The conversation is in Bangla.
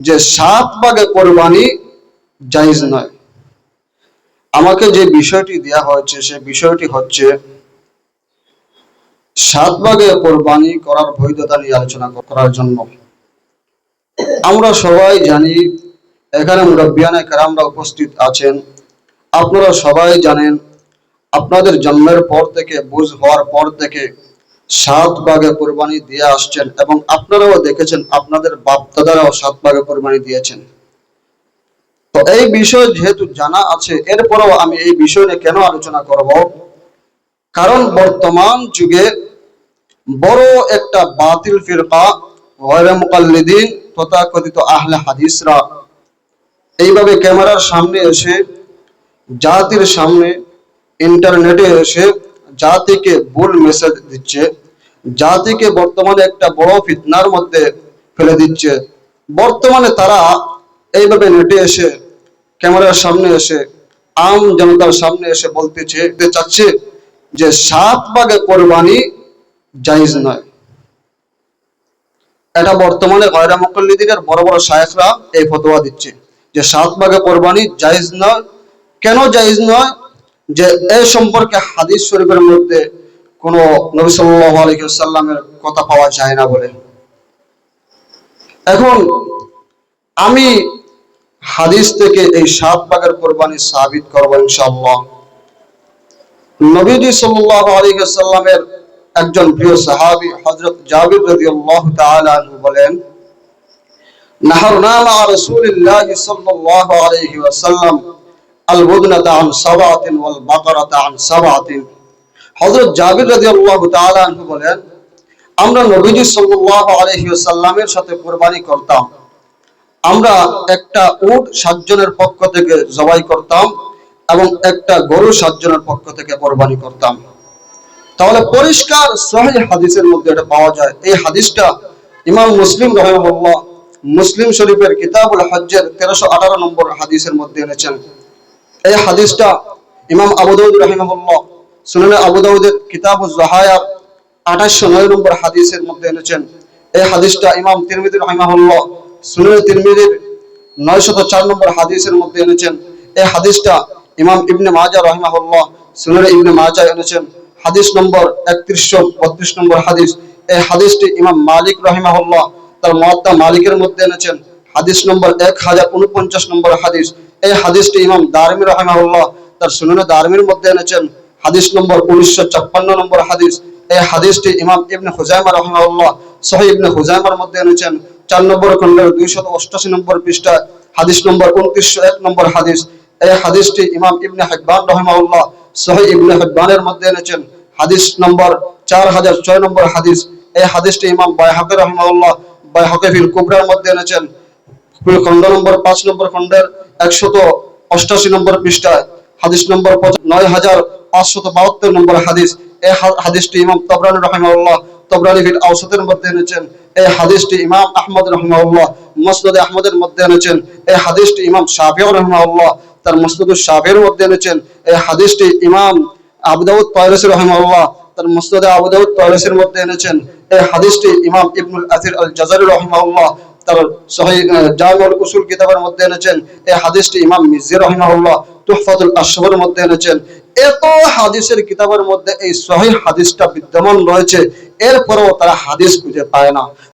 যে 7 ভাগে কোরবানি জায়েজ নয়। আমাকে যে বিষয়টি দেয়া হয়েছে সে বিষয়টি হচ্ছে 7 ভাগে কোরবানি করার বৈধতা নিয়ে আলোচনা করার জন্য। আমরা সবাই জানি, এখানে মুরব্বিয়ানে কেরামরা উপস্থিত আছেন, আপনারা সবাই জানেন, আপনাদের জন্মের পর থেকে, বুঝ হওয়ার পর থেকে 7 ভাগে কোরবানি দিয়ে আসছেন এবং আপনারাও দেখেছেন আপনাদের বাপ দাদারাও 7 ভাগে কোরবানি দিয়েছেন। তো এই বিষয় যেহেতু জানা আছে, এরপরেও আমি এই বিষয় নিয়ে কেন আলোচনা করব? কারণ বর্তমান যুগে বড় একটা বাতিল ফিরকা গয়রে মুকাল্লিদিন তথাকথিত আহলে হাদিসরা এইভাবে ক্যামেরার সামনে এসে, জাতির সামনে, ইন্টারনেটে এসে জাতিকে ভুল মেসেজ দিচ্ছে, জাতিকে বর্তমানে একটা বড় ফিতনার মধ্যে ফেলে দিচ্ছে। বর্তমানে তারা এইভাবে নেটে এসে, ক্যামেরার সামনে এসে, আম জনতার সামনে এসে বলতে চাচ্ছে যে 7 ভাগে কোরবানি জায়েজ নয়। এটা বর্তমানে গয়রে মুকাল্লিদিনের বড় বড় শায়েখরা এই ফতোয়া দিচ্ছে যে 7 ভাগে কোরবানি জায়েজ নয়। কেন জায়েজ নয়? যে এই সম্পর্কে হাদিস শরীফের মধ্যে কোন নবী সাল্লাল্লাহু আলাইহি ওয়াসাল্লামের কথা পাওয়া যায় না বলে। এখন আমি হাদিস থেকে এই 7 ভাগের কোরবানি সাবিত করব ইনশাআল্লাহ। নবীজি সাল্লাল্লাহু আলাইহি ওয়াসাল্লামের একজন প্রিয় সাহাবী হযরত জাবির রাদিয়াল্লাহু তাআলা আনহু বলেন, নাহরনা মা রাসূলিল্লাহি সাল্লাল্লাহু আলাইহি ওয়াসাল্লাম আল বুদনাতা আন সাবাতিন ওয়াল বাকারাতা আন সাবাতিন। হযরত জাবির রাদিয়াল্লাহু তাআলা আনহু বলেন, আমরা নবীজি সাল্লাল্লাহু আলাইহি ওয়াসাল্লামের সাথে কুরবানি করতাম। আমরা একটা উট 7 জনের পক্ষ থেকে জবাই করতাম এবং একটা গরু 7 জনের পক্ষ থেকে কুরবানি করতাম। তাহলে পরিষ্কার সহিহ হাদিসের মধ্যে এটা পাওয়া যায়। এই হাদিসটা ইমাম মুসলিম রাহিমাহুল্লাহ মুসলিম শরীফের কিতাবুল হজ্জের 1318 নম্বর হাদিসের মধ্যে এনেছেন। এই হাদিসটা ইমাম আবু দাউদ রাহিমাহুল্লাহ সুনানে আবু দাউদের কিতাবুজ যাহায়ার 2809 নম্বর হাদিসের মধ্যে এনেছেন। এই হাদিসটা ইমাম তিরমিজি রাহিমাহুল্লাহ সুনানে তিরমিজির 904 নম্বর হাদিসের মধ্যে এনেছেন। এই হাদিসটা ইমাম ইবনে মাজাহ রাহিমাহুল্লাহ সুনানে ইবনে মাজাহ এনেছেন, হাদিস নম্বর 3132 নম্বর হাদিস। এই হাদিসটি ইমাম মালিক রাহিমাহুল্লাহ তার মুয়াত্তা মালিকের মধ্যে এনেছেন, হাদিস নম্বর 1049 নম্বর হাদিস। এই হাদিসটি ইমাম দারমি রাহিমাহুল্লাহ তার সুনানে দারমির মধ্যে এনেছেন, হাদিস নম্বর 1956 নম্বর হাদিস। এই হাদিসটি ইমাম ইবনে হুজাইমা রাহিমাহুল্লাহ সহিহ ইবনে হুজাইমার মধ্যে এনেছেন, 4 নম্বর খণ্ডের 288 নম্বর পৃষ্ঠা, হাদিস নম্বর 2901 নম্বর হাদিস। এই হাদিসটি ইমাম ইবনে হিব্বান রাহিমাহুল্লাহ সহিহ ইবনে হিব্বানের মধ্যে এনেছেন, হাদিস নম্বর 4006 নম্বর হাদিস। এই হাদিসটি ইমাম বাইহাকী রাহিমাহুল্লাহ বাইহাকী ফিল কুবরার মধ্যে এনেছেন, খণ্ড নম্বর 5 নম্বর খণ্ডের 188 নম্বর পৃষ্ঠায়, হাদিস নম্বর 9572 নম্বর হাদিস। এই হাদিসটি ইমাম তাবরানী রাহিমাহুল্লাহ তাবরানী ফিল আওসাতের মধ্যে এনেছেন। এই হাদিসটি ইমাম আহমদ রাহিমাহুল্লাহ মুসনাদ আহমদের মধ্যে এনেছেন। এই হাদিসটি ইমাম শাফিঈ রাহিমাহুল্লাহ তার মুসনাদুশ শাফিঈর মধ্যে এনেছেন। এই হাদিসটি ইমাম আবু দাউদ তায়রাসী রাহিমাহুল্লাহ তার মুসনাদে আবু দাউদ তায়রাসীর মধ্যে এনেছেন। এই হাদিসটি ইমাম ইবনুল আসির আল জাযারি রাহিমাহুল্লাহ তার সহিহ জামিউল উসুল কিতাবের মধ্যে এনেছেন। এই হাদিসটি ইমাম মিজি রাহিমাহুল্লাহ তুহফাতুল আশরাফের মধ্যে এনেছেন। এত হাদিসের কিতাবের মধ্যে এই সহিহ হাদিসটা বিদ্যমান রয়েছে, এরপরেও তারা হাদিস খুঁজে পায় না।